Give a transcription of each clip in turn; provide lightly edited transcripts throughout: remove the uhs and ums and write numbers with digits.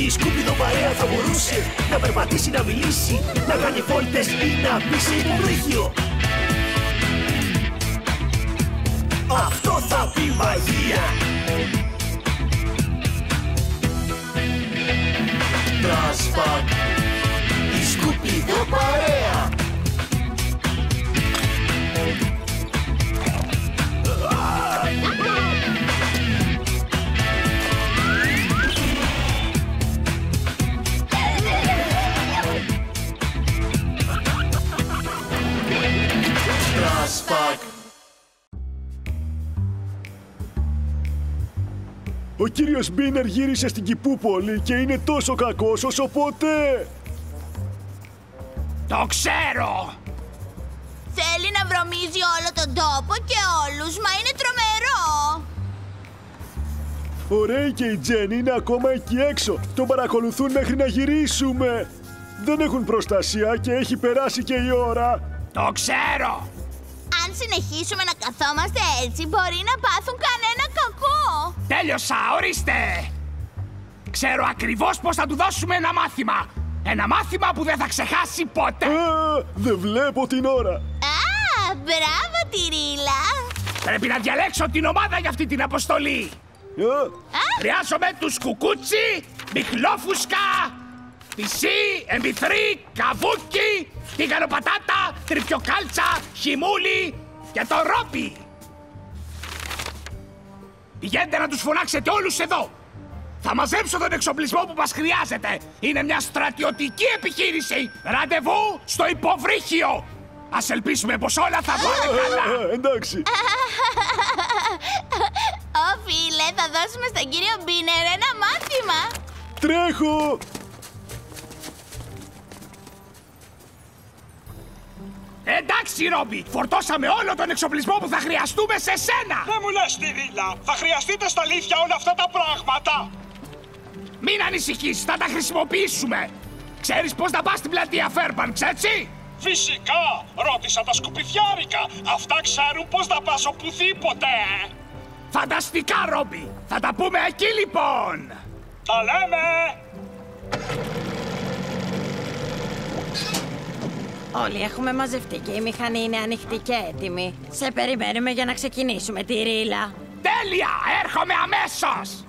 Η σκουπίδο παρέα θα μπορούσε να περπατήσει, να μιλήσει, να κάνει βόλτες ή να μπει σε υποβρύχιο. Αυτό θα πει μαγεία. Τρασπακ, η σκουπίδο παρέα. Τρασπακ. Ο κύριος Μπίνερ γύρισε στην Κιπούπολη και είναι τόσο κακός όσο ποτέ. Το ξέρω! Θέλει να βρωμίζει όλο τον τόπο και όλους, μα είναι τρομερό! Ο Ρέι και η Τζέννη είναι ακόμα εκεί έξω. Τον παρακολουθούν μέχρι να γυρίσουμε. Δεν έχουν προστασία και έχει περάσει και η ώρα. Το ξέρω! Αν συνεχίσουμε να καθόμαστε έτσι, μπορεί να πάθουν κανένα κακό! Τέλειωσα, ορίστε! Ξέρω ακριβώς πώς θα του δώσουμε ένα μάθημα. Ένα μάθημα που δεν θα ξεχάσει ποτέ. Δεν βλέπω την ώρα. Α, μπράβο Τυρίλα! Πρέπει να διαλέξω την ομάδα για αυτή την αποστολή. Χρειάζομαι τους Κουκούτσι, Μιχλόφουσκα, Πισί, Εμπιθρή, Καβούκι, Τίγανο-πατάτα, Τριφιοκάλτσα, Χιμούλη και το Ρόπι. Πηγαίνετε να τους φωνάξετε όλους εδώ. Θα μαζέψω τον εξοπλισμό που μας χρειάζεται. Είναι μια στρατιωτική επιχείρηση. Ραντεβού στο υποβρύχιο. Ας ελπίσουμε πως όλα θα πάνε καλά. Εντάξει. Ω φίλε, θα δώσουμε στον κύριο Μπίνερ ένα μάθημα. Τρέχω. Εντάξει, Ρόμπι, φορτώσαμε όλο τον εξοπλισμό που θα χρειαστούμε σε σένα. Δεν μου λες, Τυρίλα, θα χρειαστείτε στα αλήθεια όλα αυτά τα πράγματα. Μην ανησυχείς, θα τα χρησιμοποιήσουμε. Ξέρεις πώς να πας στην πλατεία Φέρμπανξ, έτσι? Φυσικά, ρώτησα τα σκουπιδιάρικα. Αυτά ξέρουν πώς να πας οπουδήποτε. Φανταστικά, Ρόμπι. Θα τα πούμε εκεί, λοιπόν. Τα λέμε. Όλοι έχουμε μαζευτεί και η μηχανή είναι ανοιχτή και έτοιμη. Σε περιμένουμε για να ξεκινήσουμε, Τυρίλα. Τέλεια! Έρχομαι αμέσως!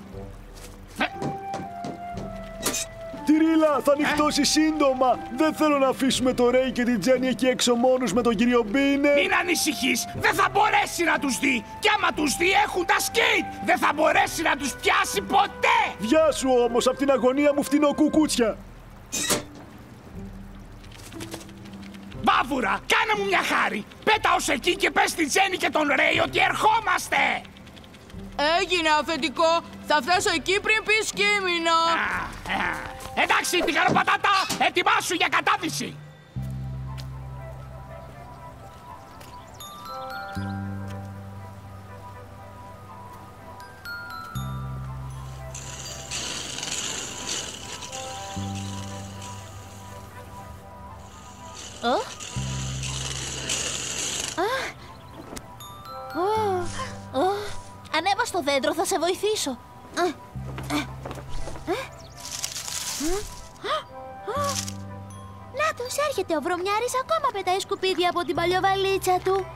Τυρίλα, θα νυχτώσει σύντομα. Δεν θέλω να αφήσουμε το Ρέι και την Τζέννη εκεί έξω μόνους με τον κύριο Μπίνερ. Μην ανησυχείς, δεν θα μπορέσει να τους δει. Και άμα τους δει έχουν τα σκέιτ. Δεν θα μπορέσει να τους πιάσει ποτέ. Βιάσου όμως, απ' την αγωνία μου φτηνό κουκούτσια. Μπάβουρα, κάνε μου μια χάρη. Πέτα ως εκεί και πες στην Τζέννη και τον Ρέι ότι ερχόμαστε. Έγινε αφεντικό. Θα φτάσω εκεί πριν πει σκήμινο. Εντάξει, τηγανοπατάτα, ετοιμάσου για κατάδυση. Ανέβα στο δέντρο, θα σε βοηθήσω. Νάτος, έρχεται ο βρωμιάρης, ακόμα πετάει σκουπίδια από την παλιοβαλίτσα του.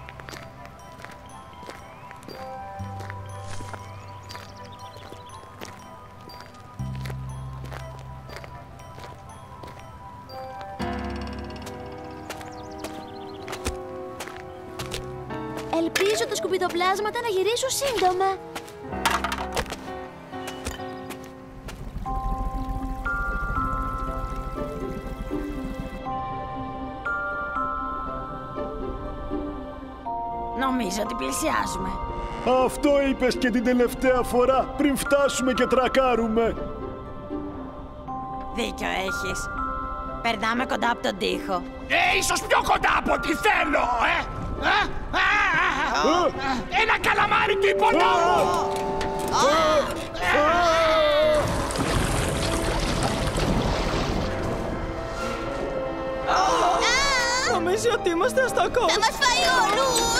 Ελπίζω τα σκουπιδοπλάσματα να γυρίσουν σύντομα. Νομίζω ότι πλησιάζουμε. Αυτό είπες και την τελευταία φορά πριν φτάσουμε και τρακάρουμε. Δίκιο έχεις. Περνάμε κοντά από τον τοίχο. Ίσως πιο κοντά από ό,τι θέλω, Ένα καλαμάρι του υπονόμου! Νομίζω ότι είμαστε στα κόμμα. Θα μας φάει όλους!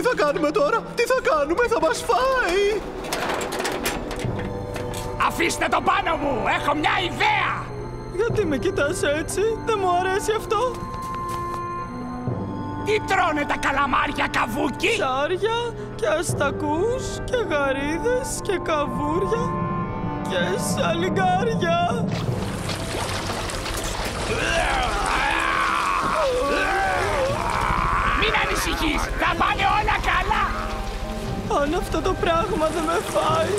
θα κάνουμε τώρα? Τι θα κάνουμε? Θα μας φάει! Αφήστε το πάνω μου! Έχω μια ιδέα! Γιατί με κοιτάς έτσι? Δεν μου αρέσει αυτό. Τι τρώνε τα καλαμάρια, Καβούκι? Ψάρια και αστακούς και γαρίδες και καβούρια και σαλιγκάρια. Μην ανησυχείς! Θα πάνε όλα καλά! Αν αυτό το πράγμα δεν με φάει...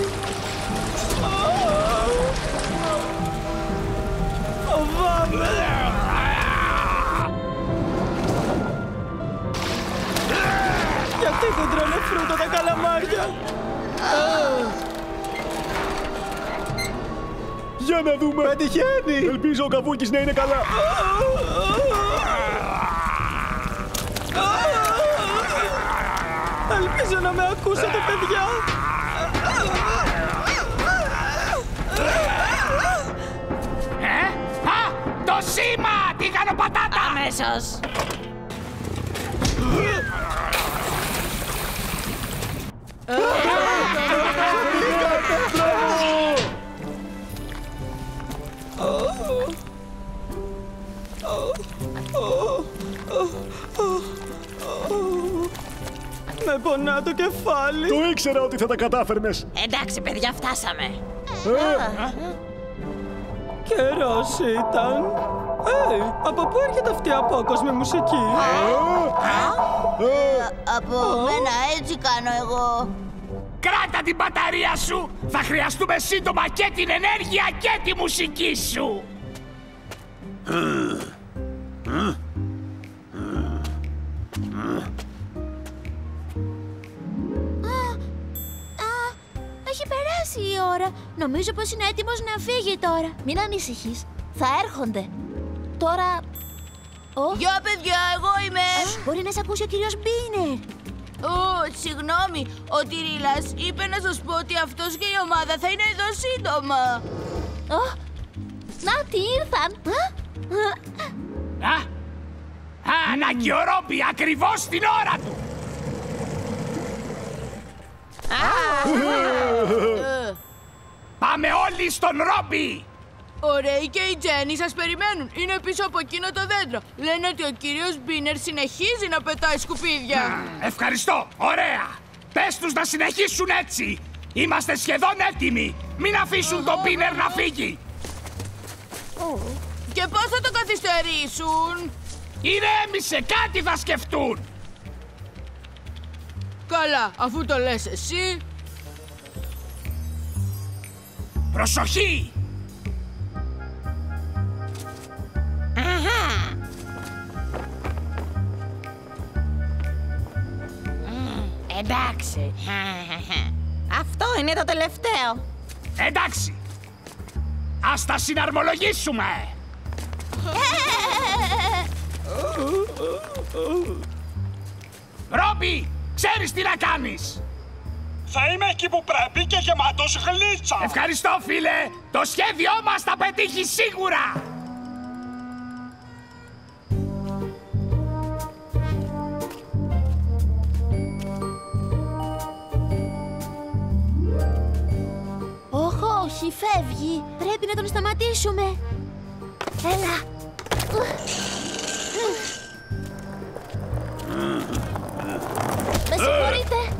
Φοβάμαι! Γιατί δεν τρώνε φρούτα τα καλαμάρια? Για να δούμε! Πετυχαίνει! Ελπίζω ο Καβούκης να είναι καλά. Ελπίζω να με ακούσετε, παιδιά! Το σήμα! Τίγανο πατάτα! Αμέσως! Με πονά το κεφάλι. Το ήξερα ότι θα τα κατάφερνες. Εντάξει, παιδιά, φτάσαμε. Καιρός ήταν. Από πού έρχεται αυτή η απόκοσμη μουσική? Από μένα έτσι κάνω εγώ. Κράτα την μπαταρία σου! Θα χρειαστούμε σύντομα και την ενέργεια και τη μουσική σου! Έχει περάσει η ώρα. Νομίζω πως είναι έτοιμος να φύγει τώρα. Μην ανησυχείς. Θα έρχονται. Τώρα... Γεια παιδιά, εγώ είμαι. Μπορεί να σε ακούσει ο κύριος Μπίνερ. Συγγνώμη. Ο Τυρίλας είπε να σας πω ότι αυτός και η ομάδα θα είναι εδώ σύντομα. Να, τι ήρθαν. Ανάγκη ο Ρόμπι, ακριβώς την ώρα του! Πάμε όλοι στον Ρόμπι! Ο Ρέι και η Τζένι σας περιμένουν. Είναι πίσω από εκείνο το δέντρο. Λένε ότι ο κύριος Μπίνερ συνεχίζει να πετάει σκουπίδια. Ευχαριστώ! Ωραία! Πες τους να συνεχίσουν έτσι! Είμαστε σχεδόν έτοιμοι! Μην αφήσουν τον Μπίνερ να φύγει! Και πώς θα το καθυστερήσουν? Ηρέμησε, κάτι θα σκεφτούν! Καλά, αφού το λες εσύ. Προσοχή! Εντάξει. Αυτό είναι το τελευταίο. Εντάξει. Ας τα συναρμολογήσουμε. Ρόμπι, ξέρεις τι να κάνεις. Θα είμαι εκεί που πρέπει και γεμάτος γλίτσα. Ευχαριστώ, φίλε. Το σχέδιό μας θα πετύχει σίγουρα. Όχι, φεύγει. Πρέπει να τον σταματήσουμε. Έλα. Με συγχωρείτε.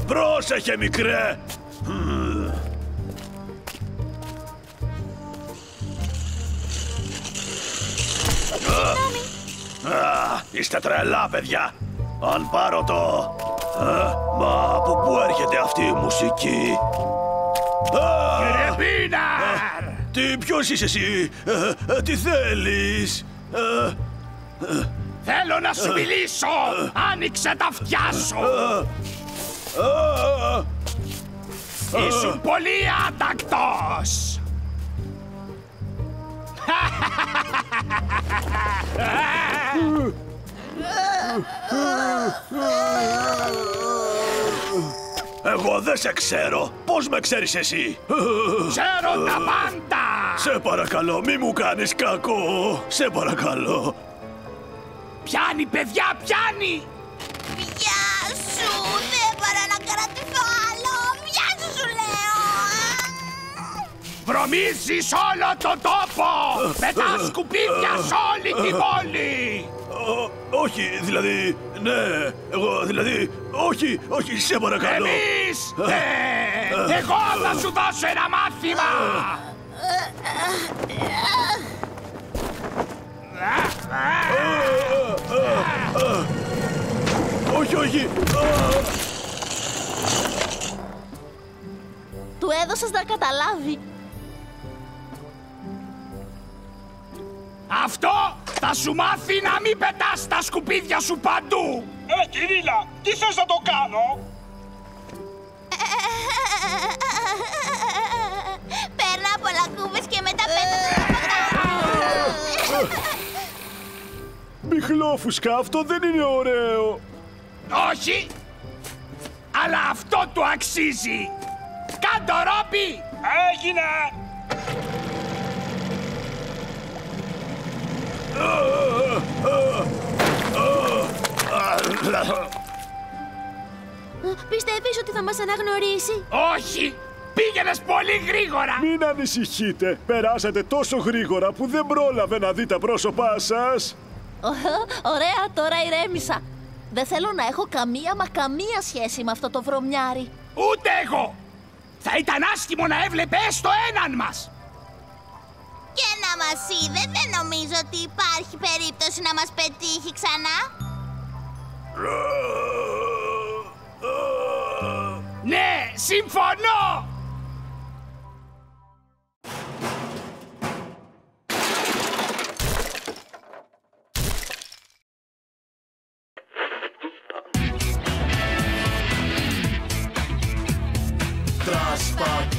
Πρόσεχε, μικρέ. Συγγνώμη. Είστε τρελά, παιδιά. Αν πάρω το... Μα από πού έρχεται αυτή η μουσική? Κύριε Μπίνερ! Ποιος είσαι εσύ? Τι θέλεις? Θέλω να σου μιλήσω! Άνοιξε τα αυτιά σου! Ήσουν πολύ άτακτος! Εγώ δεν σε ξέρω. Πώς με ξέρεις εσύ? Ξέρω τα πάντα! Σε παρακαλώ, μη μου κάνεις κακό. Σε παρακαλώ. Πιάνει, παιδιά, πιάνει! Γεια σου! Βρωμίζεις όλο τον τόπο! Πετάς σκουπίδια σε όλη την πόλη! Όχι, δηλαδή, ναι, εγώ δηλαδή, όχι, σε παρακαλώ. Εμείς! Εγώ θα σου δώσω ένα μάθημα! Όχι. Του έδωσες να καταλάβει. Αυτό θα σου μάθει να μην πετάς τα σκουπίδια σου παντού! Κυρίλα, τι θες να το κάνω? Παίρνα πολλά κούβες και μετά πέτω. Μιχλόφουσκα, αυτό δεν είναι ωραίο. Όχι! Αλλά αυτό του αξίζει! Κάντο, Ρόπι! Έγινε! Πιστεύεις ότι θα μας αναγνωρίσει? Όχι! Πήγαινες πολύ γρήγορα! Μην ανησυχείτε. Περάσατε τόσο γρήγορα που δεν πρόλαβε να δει τα πρόσωπά σας. Ωραία, τώρα ηρέμησα. Δεν θέλω να έχω καμία σχέση με αυτό το βρωμιάρι. Ούτε εγώ! Θα ήταν άσχημο να έβλεπε έστω έναν μας! Και να μας είδε, δεν νομίζω ότι υπάρχει περίπτωση να μας πετύχει ξανά. Ναι, συμφωνώ! Τρασπατ,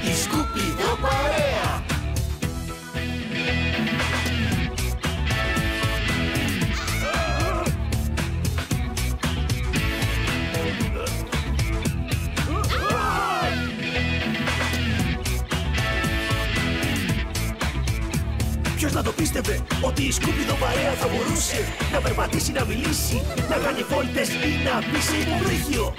η σκουπίδο παρέα. Ποιος να το πίστευε ότι η σκουπίδο παρέα θα μπορούσε να περπατήσει, να μιλήσει, να κάνει βόλτες ή να μπει σε υποβρύχιο.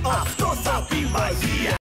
Αυτό θα πει μαγεία.